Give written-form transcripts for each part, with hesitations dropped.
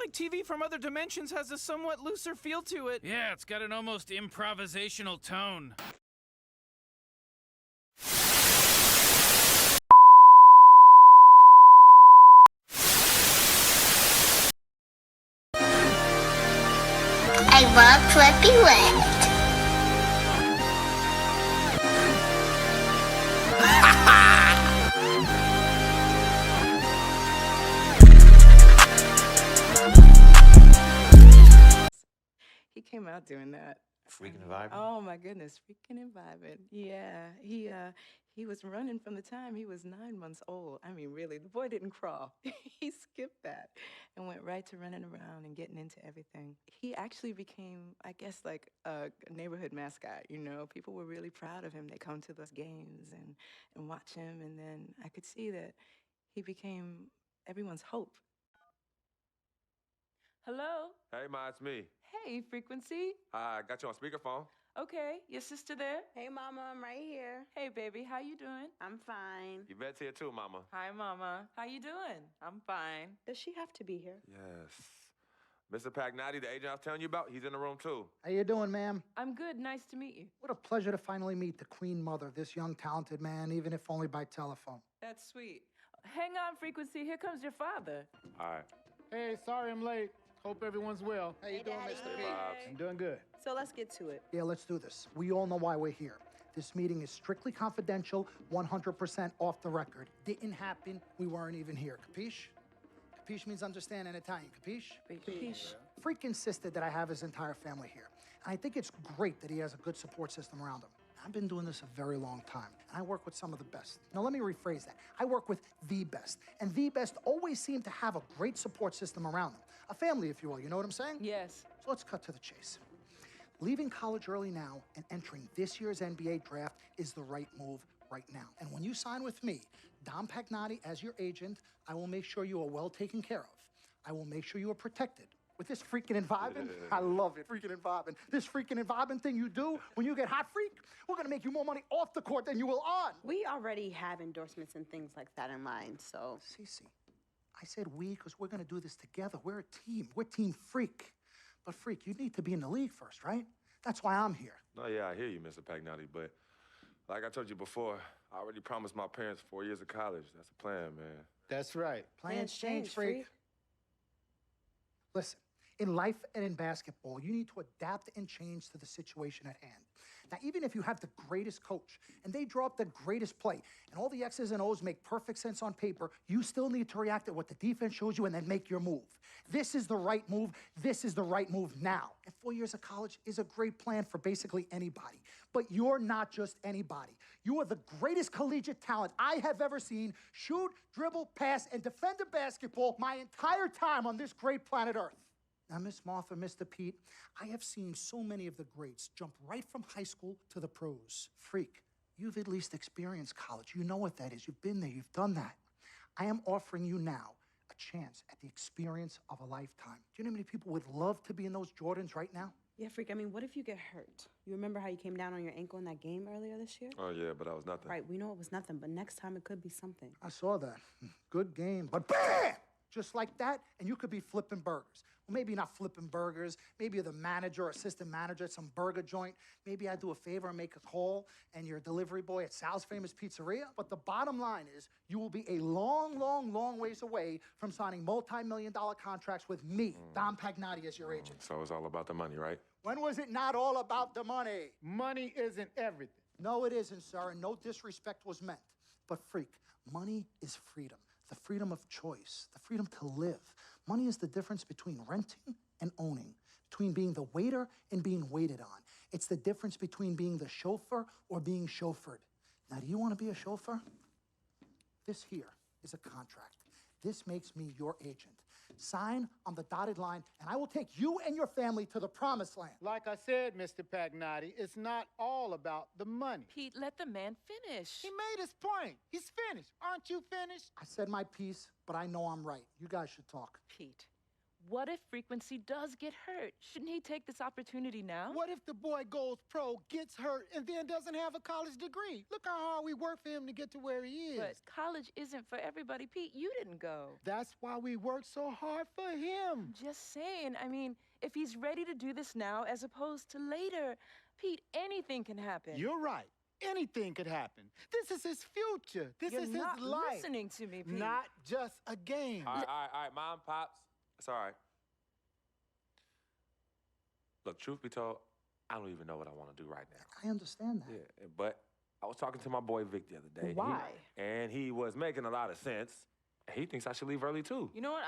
like TV from Other Dimensions has a somewhat looser feel to it. Yeah, it's got an almost improvisational tone. I love Flippy Lift. He came out doing that. Freaking and vibing? Oh my goodness, freaking and vibing. Yeah, he was running from the time he was 9 months old. I mean, really, the boy didn't crawl. He skipped that and went right to running around and getting into everything. He actually became, I guess, like a neighborhood mascot. You know, people were really proud of him. They come to those games and watch him, and then I could see that he became everyone's hope. Hello? Hey, Ma, it's me. Hey, Frequency. I got you on speakerphone. Okay, your sister there? Hey, Mama, I'm right here. Hey, baby, how you doing? I'm fine. Yvette's here too, Mama. Hi, Mama. How you doing? I'm fine. Does she have to be here? Yes. Mr. Pagnotti, the agent I was telling you about, he's in the room too. How you doing, ma'am? I'm good. Nice to meet you. What a pleasure to finally meet the Queen Mother of this young, talented man, even if only by telephone. That's sweet. Hang on, Frequency. Here comes your father. All right. Hey, sorry I'm late. Hope everyone's well. How you doing, Daddy. Mr. Hey, P? Bobs. I'm doing good. So let's get to it. Yeah, let's do this. We all know why we're here. This meeting is strictly confidential, 100% off the record. Didn't happen. We weren't even here. Capiche? Capiche means understand in Italian. Capiche? Capiche? Freak insisted that I have his entire family here. And I think it's great that he has a good support system around him. I've been doing this a very long time, and I work with some of the best. Now, let me rephrase that. I work with the best, and the best always seem to have a great support system around them. A family, if you will, you know what I'm saying? Yes. So let's cut to the chase. Leaving college early now and entering this year's NBA draft is the right move right now. And when you sign with me, Dom Pagnotti, as your agent, I will make sure you are well taken care of. I will make sure you are protected. With this freaking and vibing, I love it, freaking and vibing. This freaking and vibing thing you do when you get hot freak, we're gonna make you more money off the court than you will on. We already have endorsements and things like that in mind, so. Cece, I said we because we're gonna do this together. We're a team. We're Team Freak. But Freak, you need to be in the league first, right? That's why I'm here. No, yeah, I hear you, Mr. Pagnotti, but like I told you before, I already promised my parents 4 years of college. That's the plan, man. That's right. Plans change, Freak. Listen, in life and in basketball, you need to adapt and change to the situation at hand. Now, even if you have the greatest coach and they draw up the greatest play and all the X's and O's make perfect sense on paper, you still need to react to what the defense shows you and then make your move. This is the right move. This is the right move now. And 4 years of college is a great plan for basically anybody. But you're not just anybody. You are the greatest collegiate talent I have ever seen shoot, dribble, pass, and defend a basketball my entire time on this great planet Earth. Now, Miss Martha, Mr. Pete, I have seen so many of the greats jump right from high school to the pros. Freak, you've at least experienced college. You know what that is. You've been there. You've done that. I am offering you now a chance at the experience of a lifetime. Do you know how many people would love to be in those Jordans right now? Yeah, Freak, I mean, what if you get hurt? You remember how you came down on your ankle in that game earlier this year? Oh, yeah, but that was nothing. Right, we know it was nothing, but next time it could be something. I saw that. Good game. But bam! Just like that, and you could be flipping burgers. Well, maybe not flipping burgers. Maybe you're the manager or assistant manager at some burger joint. Maybe I do a favor and make a call, and you're a delivery boy at Sal's Famous Pizzeria. But the bottom line is, you will be a long, long, long ways away from signing multi-million-dollar contracts with me, Dom Pagnotti, as your agent. So it's all about the money, right? When was it not all about the money? Money isn't everything. No, it isn't, sir, and no disrespect was meant. But freak, money is freedom. The freedom of choice, the freedom to live. Money is the difference between renting and owning, between being the waiter and being waited on. It's the difference between being the chauffeur or being chauffeured. Now, do you want to be a chauffeur? This here is a contract. This makes me your agent. Sign on the dotted line, and I will take you and your family to the promised land. Like I said, Mr. Pagnotti, it's not all about the money. Pete, let the man finish. He made his point. He's finished. Aren't you finished? I said my piece, but I know I'm right. You guys should talk. Pete, What if Frequency does get hurt? Shouldn't he take this opportunity now? What if the boy goes pro, gets hurt, and then doesn't have a college degree? Look how hard we work for him to get to where he is. But college isn't for everybody. Pete, you didn't go. That's why we work so hard for him. Just saying. I mean, if he's ready to do this now as opposed to later, Pete, anything can happen. You're right. Anything could happen. This is his future. This You're is not his life. listening to me, Pete. Not just a game. All right, Mom, Pops. It's all right. Look, truth be told, I don't even know what I want to do right now. I understand that. Yeah, but I was talking to my boy Vic the other day. Why? And he was making a lot of sense. He thinks I should leave early, too. You know what?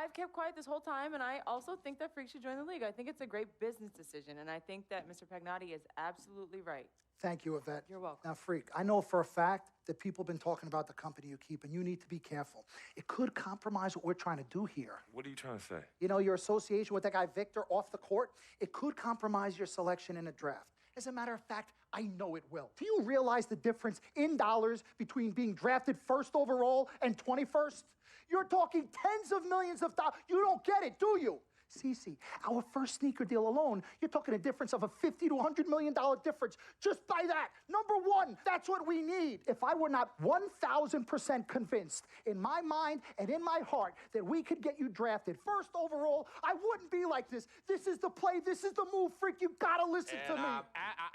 I've kept quiet this whole time, and I also think that Freak should join the league. I think it's a great business decision, and I think that Mr. Pagnotti is absolutely right. Thank you, Yvette. You're welcome. Now, Freak, I know for a fact that people have been talking about the company you keep, and you need to be careful. It could compromise what we're trying to do here. What are you trying to say? You know, your association with that guy Victor off the court, it could compromise your selection in a draft. As a matter of fact, I know it will. Do you realize the difference in dollars between being drafted first overall and 21st? You're talking tens of millions of dollars. You don't get it, do you? Cece, our first sneaker deal alone, you're talking a difference of a $50 to $100 million difference just by that. Number one, that's what we need. If I were not 1,000% convinced in my mind and in my heart that we could get you drafted first overall, I wouldn't be like this. This is the play. This is the move, Freak. You gotta listen to me. I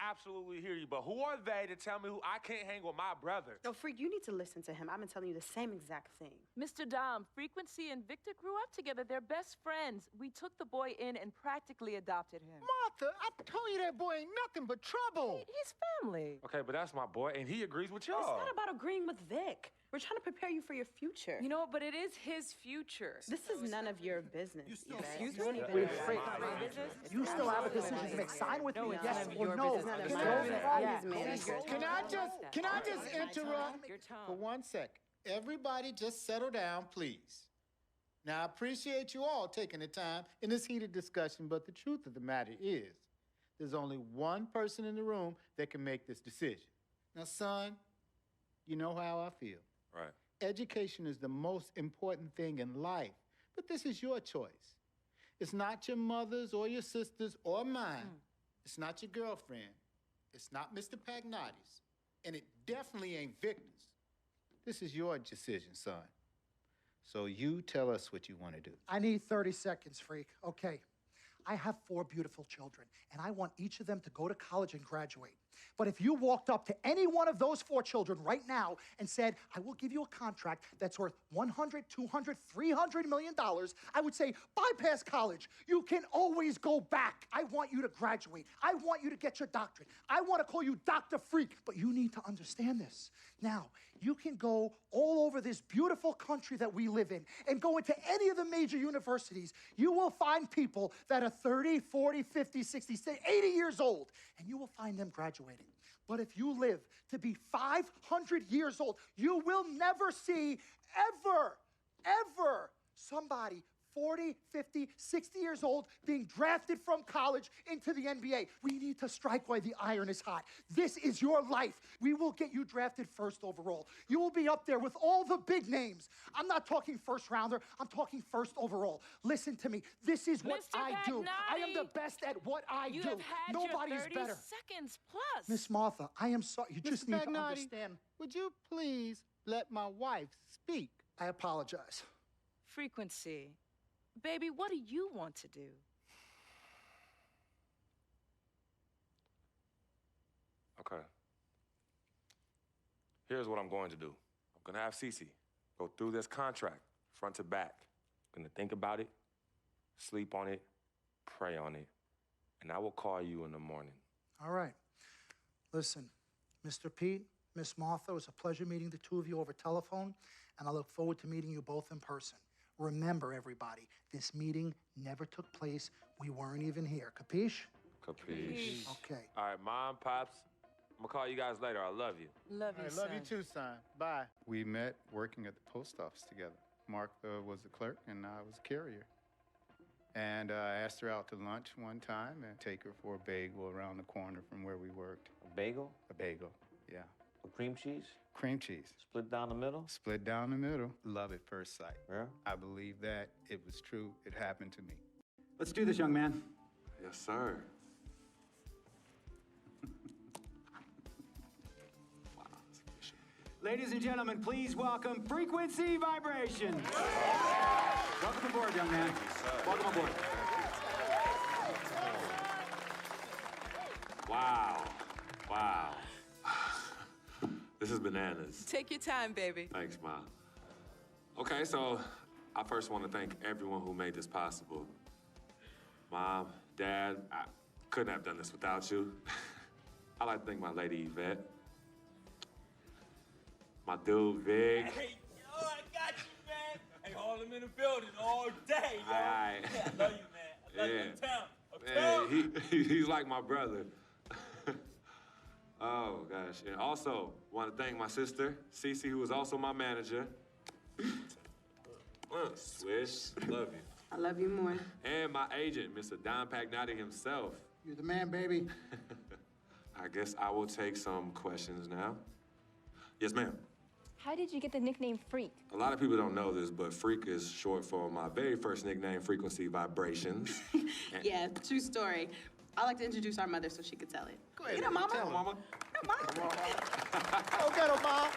absolutely hear you, but who are they to tell me who I can't hang with my brother? No, Freak, you need to listen to him. I've been telling you the same exact thing. Mr. Dom, Frequency and Victor grew up together. They're best friends. We took the boy in and practically adopted him. Martha, I told you that boy ain't nothing but trouble. He's family. Okay, but that's my boy, and he agrees with It's y'all. not about agreeing with Vic. We're trying to prepare you for your future. You know what? But it is his future. This is none of your business. Yvette. Excuse You don't me? even Wait, know Freak, my business? you still have a decision to make. Sign with me, yes or your no. business. None of It's my your business. problem. Yeah, manager. Can I just interrupt Your tone. for 1 second? Everybody just settle down, please. Now, I appreciate you all taking the time in this heated discussion, but the truth of the matter is, there's only one person in the room that can make this decision. Now, son, you know how I feel. Right. Education is the most important thing in life, but this is your choice. It's not your mother's or your sister's or mine. It's not your girlfriend. It's not Mr. Pagnotti's. And it definitely ain't Victor's. This is your decision, son. So you tell us what you want to do. I need 30 seconds, Freak. Okay. I have 4 beautiful children, and I want each of them to go to college and graduate. But if you walked up to any one of those 4 children right now and said, I will give you a contract that's worth $100, $200, $300 million, I would say, bypass college. You can always go back. I want you to graduate. I want you to get your doctorate. I want to call you Dr. Freak, but you need to understand this. Now, you can go all over this beautiful country that we live in and go into any of the major universities. You will find people that are 30, 40, 50, 60, 80 years old, and you will find them graduating. But if you live to be 500 years old, you will never see ever somebody 40, 50, 60 years old being drafted from college into the NBA. We need to strike while the iron is hot. This is your life. We will get you drafted first overall. You will be up there with all the big names. I'm not talking first rounder. I'm talking first overall. Listen to me. This is what Mr. I do. I am the Pagnotti, best at what I You do. have had Nobody your is 30 better. seconds plus. Miss Martha, I am sorry. You just Mr. need to Pagnotti, understand. would you please let my wife speak? I apologize. Frequency. Baby, what do you want to do? Okay. Here's what I'm going to do. I'm going to have Cece go through this contract front to back. I'm going to think about it, sleep on it, pray on it, and I will call you in the morning. All right. Listen, Mr. Pete, Miss Martha, it was a pleasure meeting the two of you over telephone, and I look forward to meeting you both in person. Remember, everybody, this meeting never took place. We weren't even here. Capiche? Capiche. Okay. All right, Mom, Pops, I'm going to call you guys later. I love you. Love you, I love you too, son. Bye. We met working at the post office together. Martha was the clerk, and I was a carrier. And I asked her out to lunch one time and take her for a bagel around the corner from where we worked. A bagel? A bagel, yeah. Cream cheese? Cream cheese. Split down the middle? Split down the middle. Love at first sight. Yeah? I believe that it was true. It happened to me. Let's do this, young man. Yes, sir. Ladies and gentlemen, please welcome Frequency Vibrations. Welcome aboard, young man. Welcome aboard. Wow. Wow. This is bananas. Take your time, baby. Thanks, Mom. Okay, so I first want to thank everyone who made this possible. Mom, Dad, I couldn't have done this without you. I'd like to thank my lady Yvette. My dude, Vic. Hey, yo, I got you, man. Hey, Harlem in the building all day, yo. Aye. Yeah, I love you, man. I love you in town. Man, he's like my brother. Oh, gosh. And also, want to thank my sister, Cece, who is also my manager. Swish, love you. I love you more. And my agent, Mr. Don Pagnotti himself. You're the man, baby. I guess I will take some questions now. Yes, ma'am. How did you get the nickname Freak? A lot of people don't know this, but Freak is short for my very first nickname, Frequency Vibrations. Yeah, true story. I like to introduce our mother so she could tell it. Go ahead, You know, Mama. Tell her, Mama. Go get him, Mom.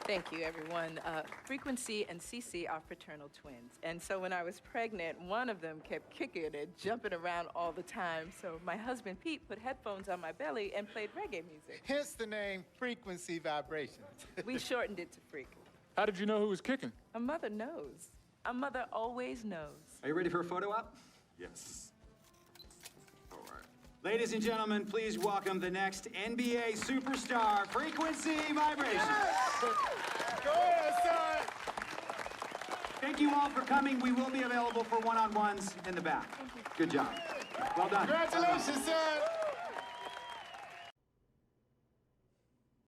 Thank you, everyone. Frequency and Cece are fraternal twins. And so when I was pregnant, one of them kept kicking and jumping around all the time. So my husband, Pete, put headphones on my belly and played reggae music. Hence the name Frequency Vibrations. We shortened it to Freak. How did you know who was kicking? A mother knows. A mother always knows. Are you ready for a photo op? Yes. All right. Ladies and gentlemen, please welcome the next NBA superstar, Frequency Vibrations. Go ahead, son. Thank you all for coming. We will be available for one-on-ones in the back. Good job. Well done. Congratulations, son.